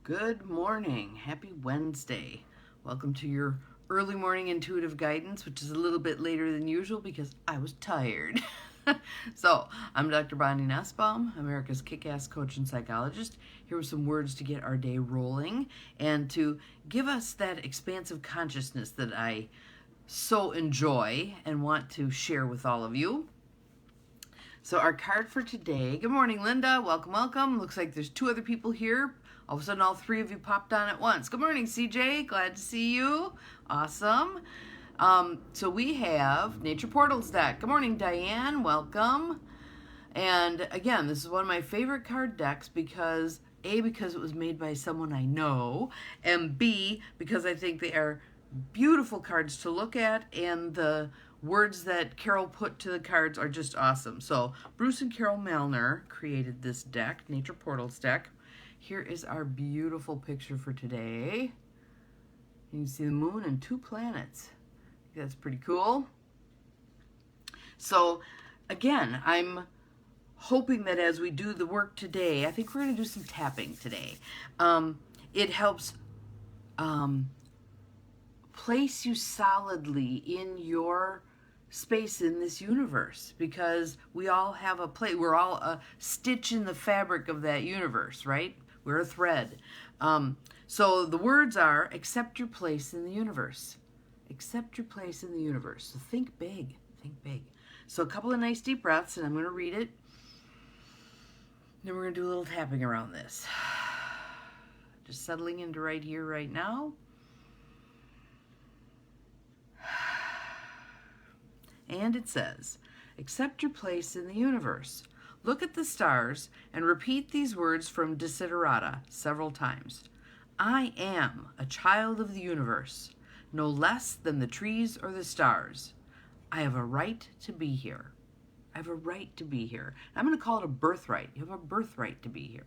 Good morning. Happy Wednesday. Welcome to your early morning intuitive guidance, which is a little bit later than usual because I was tired. So, I'm Dr. Bonnie Nussbaum, America's kick-ass coach and psychologist. Here with some words to get our day rolling and to give us that expansive consciousness that I so enjoy and want to share with all of you. So our card for today, good morning, Linda. Welcome, welcome. Looks like there's two other people here. All of a sudden, all three of you popped on at once. Good morning, CJ. Glad to see you. Awesome. So we have Nature Portals deck. Good morning, Diane. Welcome. And again, this is one of my favorite card decks because A, because it was made by someone I know, and B, because I think they are beautiful cards to look at, and the words that Carol put to the cards are just awesome. So Bruce and Carol Malner created this deck, Nature Portals deck. Here is our beautiful picture for today. You can see the moon and two planets. That's pretty cool. So again, I'm hoping that as we do the work today, I think we're going to do some tapping today. It helps place you solidly in your space in this universe, because we all have a place. We're all a stitch in the fabric of that universe, right? We're a thread. So the words are, accept your place in the universe. Accept your place in the universe. So think big. Think big. So a couple of nice deep breaths, and I'm going to read it. Then we're going to do a little tapping around this. Just settling into right here, right now. And it says, accept your place in the universe. Look at the stars and repeat these words from Desiderata several times. I am a child of the universe, no less than the trees or the stars. I have a right to be here. I have a right to be here. I'm going to call it a birthright. You have a birthright to be here.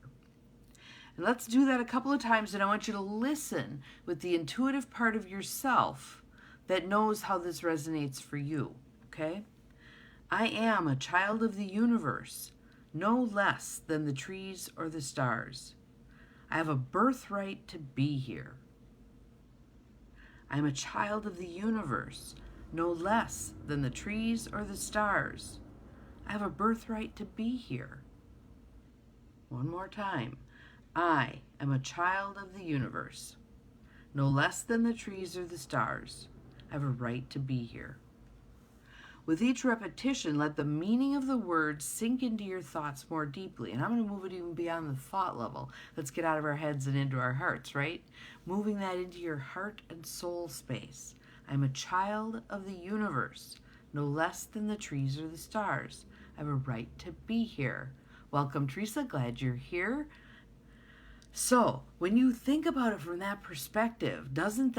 And let's do that a couple of times, and I want you to listen with the intuitive part of yourself that knows how this resonates for you. Okay? I am a child of the universe, no less than the trees or the stars. I have a birthright to be here. I am a child of the universe, no less than the trees or the stars. I have a birthright to be here. One more time. I am a child of the universe, no less than the trees or the stars. I have a right to be here. With each repetition, let the meaning of the words sink into your thoughts more deeply. And I'm going to move it even beyond the thought level. Let's get out of our heads and into our hearts, right? Moving that into your heart and soul space. I'm a child of the universe, no less than the trees or the stars. I have a right to be here. Welcome, Teresa. Glad you're here. So, when you think about it from that perspective, don't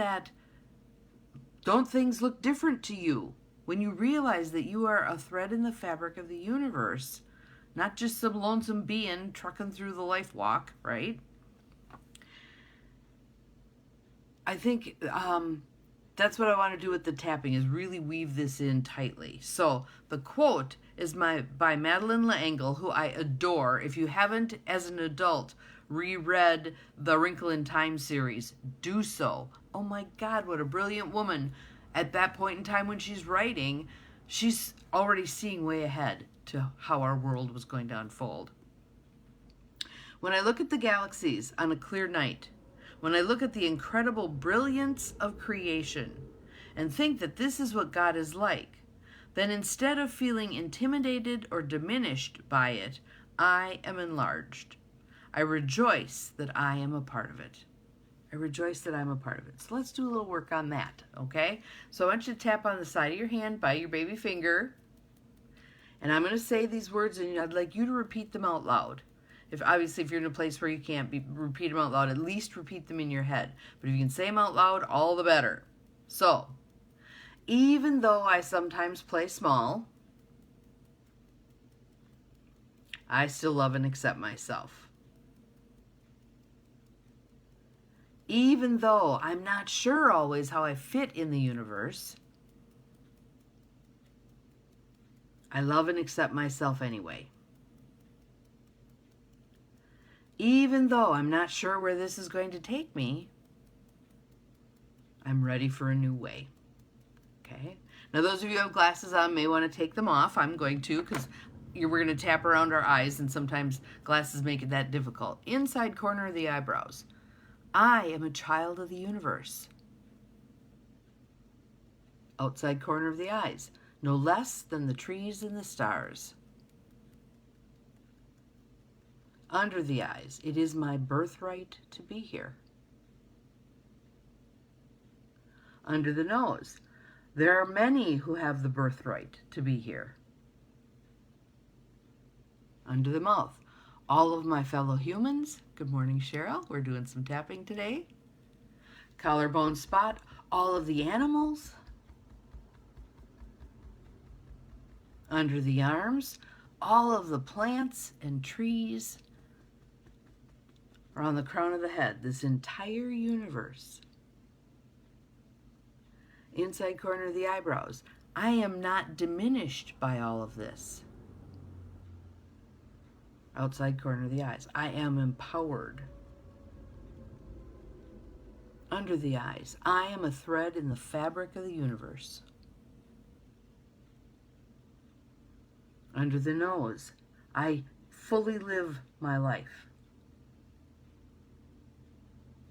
things look different to you? When you realize that you are a thread in the fabric of the universe, not just some lonesome being trucking through the life walk, right? I think that's what I want to do with the tapping, is really weave this in tightly. So the quote is by Madeleine L'Engle, who I adore. If you haven't, as an adult, reread the Wrinkle in Time series, do so. Oh my God, what a brilliant woman. At that point in time when she's writing, she's already seeing way ahead to how our world was going to unfold. When I look at the galaxies on a clear night, when I look at the incredible brilliance of creation and think that this is what God is like, then instead of feeling intimidated or diminished by it, I am enlarged. I rejoice that I am a part of it. I rejoice that I'm a part of it. So let's do a little work on that, okay? So I want you to tap on the side of your hand by your baby finger. And I'm going to say these words, and I'd like you to repeat them out loud. Obviously, if you're in a place where you can't repeat them out loud, at least repeat them in your head. But if you can say them out loud, all the better. So, even though I sometimes play small, I still love and accept myself. Even though I'm not sure always how I fit in the universe, I love and accept myself anyway. Even though I'm not sure where this is going to take me, I'm ready for a new way. Okay? Now, those of you who have glasses on may want to take them off. I'm going to, because we're going to tap around our eyes, and sometimes glasses make it that difficult. Inside corner of the eyebrows. I am a child of the universe. Outside corner of the eyes. No less than the trees and the stars. Under the eyes. It is my birthright to be here. Under the nose. There are many who have the birthright to be here. Under the mouth. All of my fellow humans. Good morning, Cheryl. We're doing some tapping today. Collarbone spot. All of the animals. Under the arms. All of the plants and trees. Around the crown of the head. This entire universe. Inside corner of the eyebrows. I am not diminished by all of this. Outside corner of the eyes. I am empowered. Under the eyes. I am a thread in the fabric of the universe. Under the nose. I fully live my life.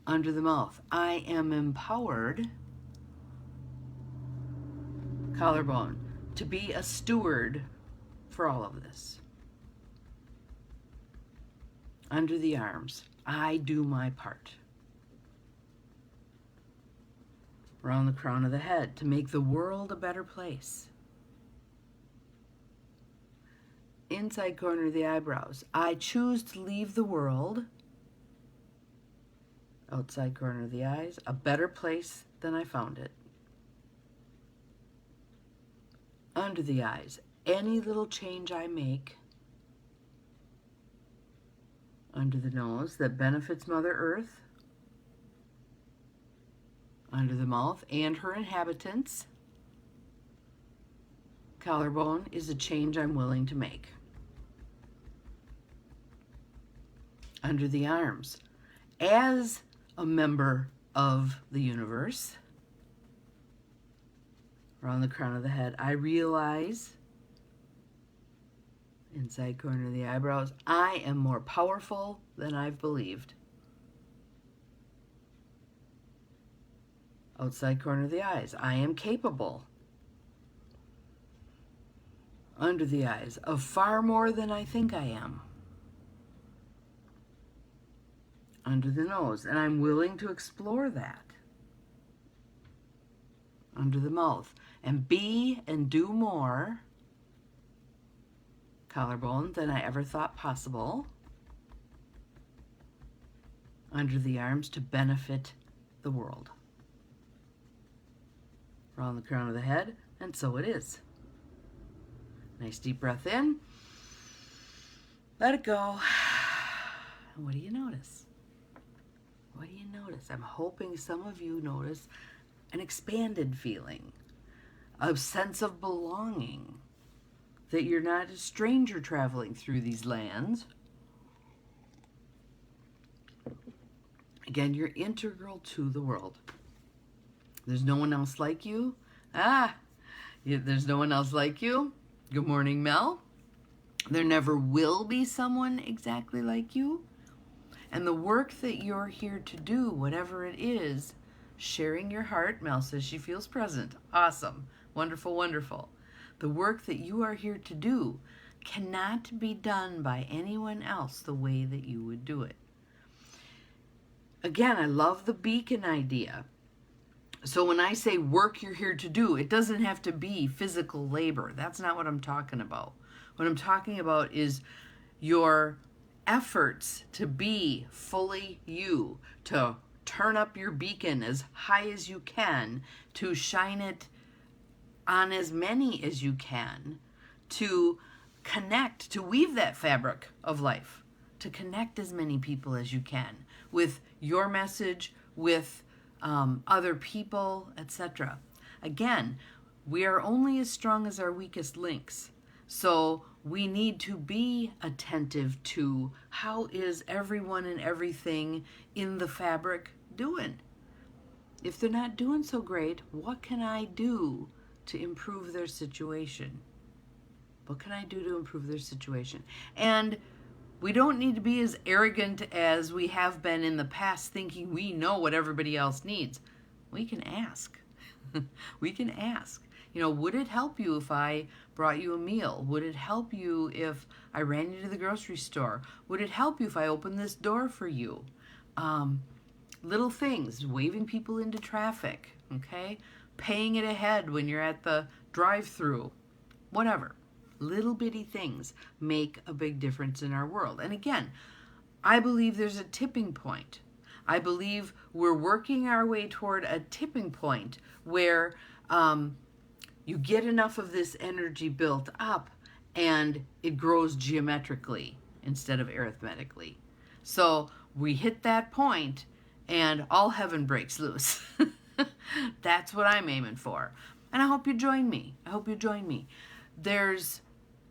Under the mouth. I am empowered. Collarbone. To be a steward for all of this. Under the arms. I do my part. Around the crown of the head. To make the world a better place. Inside corner of the eyebrows. I choose to leave the world. Outside corner of the eyes. A better place than I found it. Under the eyes. Any little change I make. Under the nose that benefits Mother Earth. Under the mouth and her inhabitants. Collarbone is a change I'm willing to make. Under the arms. As a member of the universe. Around the crown of the head. I realize. Inside corner of the eyebrows. I am more powerful than I've believed. Outside corner of the eyes. I am capable. Under the eyes. Of far more than I think I am. Under the nose. And I'm willing to explore that. Under the mouth. And be and do more. Collarbone than I ever thought possible. Under the arms to benefit the world. Around the crown of the head, and so it is. Nice deep breath in. Let it go. What do you notice? What do you notice? I'm hoping some of you notice an expanded feeling, a sense of belonging, that you're not a stranger traveling through these lands. Again, you're integral to the world. There's no one else like you. There's no one else like you. Good morning, Mel. There never will be someone exactly like you. And the work that you're here to do, whatever it is, sharing your heart, Mel says she feels present. Awesome. Wonderful, wonderful. The work that you are here to do cannot be done by anyone else the way that you would do it. Again, I love the beacon idea. So when I say work you're here to do, it doesn't have to be physical labor. That's not what I'm talking about. What I'm talking about is your efforts to be fully you, to turn up your beacon as high as you can, to shine it on as many as you can, to connect, to weave that fabric of life, to connect as many people as you can with your message, with other people, etc. Again, we are only as strong as our weakest links. So we need to be attentive to how is everyone and everything in the fabric doing. If they're not doing so great, what can I do to improve their situation? What can I do to improve their situation? And we don't need to be as arrogant as we have been in the past, thinking we know what everybody else needs. We can ask. We can ask. Would it help you if I brought you a meal? Would it help you if I ran you to the grocery store? Would it help you if I opened this door for you? Little things, waving people into traffic, okay? Paying it ahead when you're at the drive-through, whatever. Little bitty things make a big difference in our world. And again, I believe there's a tipping point. I believe we're working our way toward a tipping point where you get enough of this energy built up and it grows geometrically instead of arithmetically. So we hit that point and all heaven breaks loose. That's what I'm aiming for. And I hope you join me. There's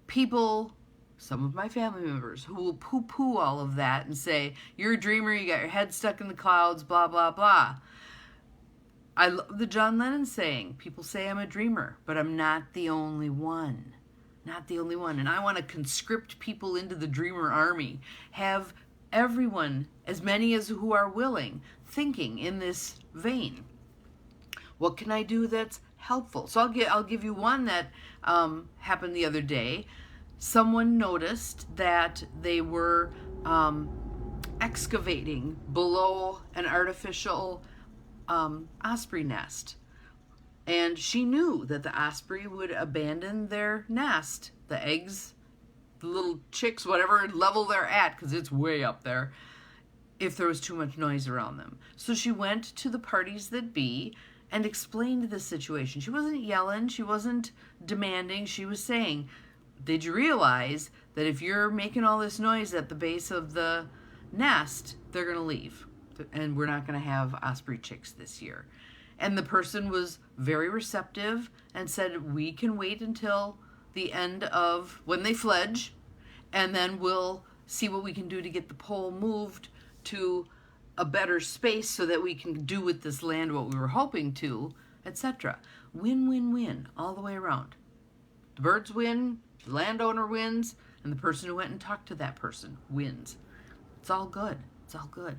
people, some of my family members, who will poo-poo all of that and say, you're a dreamer, you got your head stuck in the clouds, blah, blah, blah. I love the John Lennon saying, people say I'm a dreamer, but I'm not the only one. Not the only one. And I want to conscript people into the dreamer army. Have everyone, as many as who are willing, thinking in this vein. What can I do that's helpful? So I'll give you one that happened the other day. Someone noticed that they were excavating below an artificial osprey nest. And she knew that the osprey would abandon their nest, the eggs, the little chicks, whatever level they're at, because it's way up there, if there was too much noise around them. So she went to the parties that be and explained the situation. She wasn't yelling, she wasn't demanding, she was saying, did you realize that if you're making all this noise at the base of the nest, they're going to leave? And we're not going to have osprey chicks this year. And the person was very receptive and said, we can wait until the end of when they fledge, and then we'll see what we can do to get the pole moved to a better space so that we can do with this land what we were hoping to, etc. Win, win, win all the way around. The birds win, the landowner wins, and the person who went and talked to that person wins. It's all good. It's all good.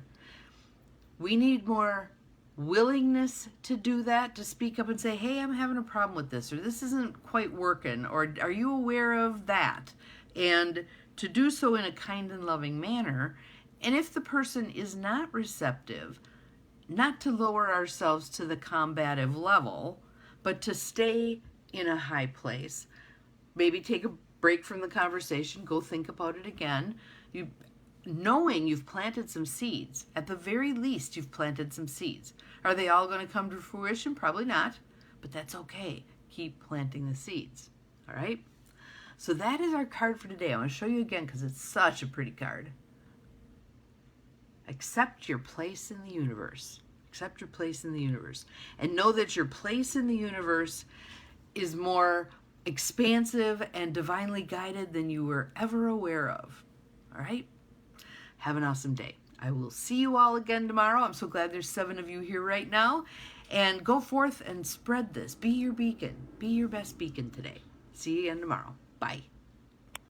We need more willingness to do that, to speak up and say, hey, I'm having a problem with this, or this isn't quite working, or are you aware of that? And to do so in a kind and loving manner. And if the person is not receptive, not to lower ourselves to the combative level, but to stay in a high place. Maybe take a break from the conversation, go think about it again. Knowing you've planted some seeds. At the very least, you've planted some seeds. Are they all going to come to fruition? Probably not, but that's okay. Keep planting the seeds, all right? So that is our card for today. I want to show you again because it's such a pretty card. Accept your place in the universe. Accept your place in the universe. And know that your place in the universe is more expansive and divinely guided than you were ever aware of, all right? Have an awesome day. I will see you all again tomorrow. I'm so glad there's 7 of you here right now. And go forth and spread this. Be your beacon. Be your best beacon today. See you again tomorrow. Bye.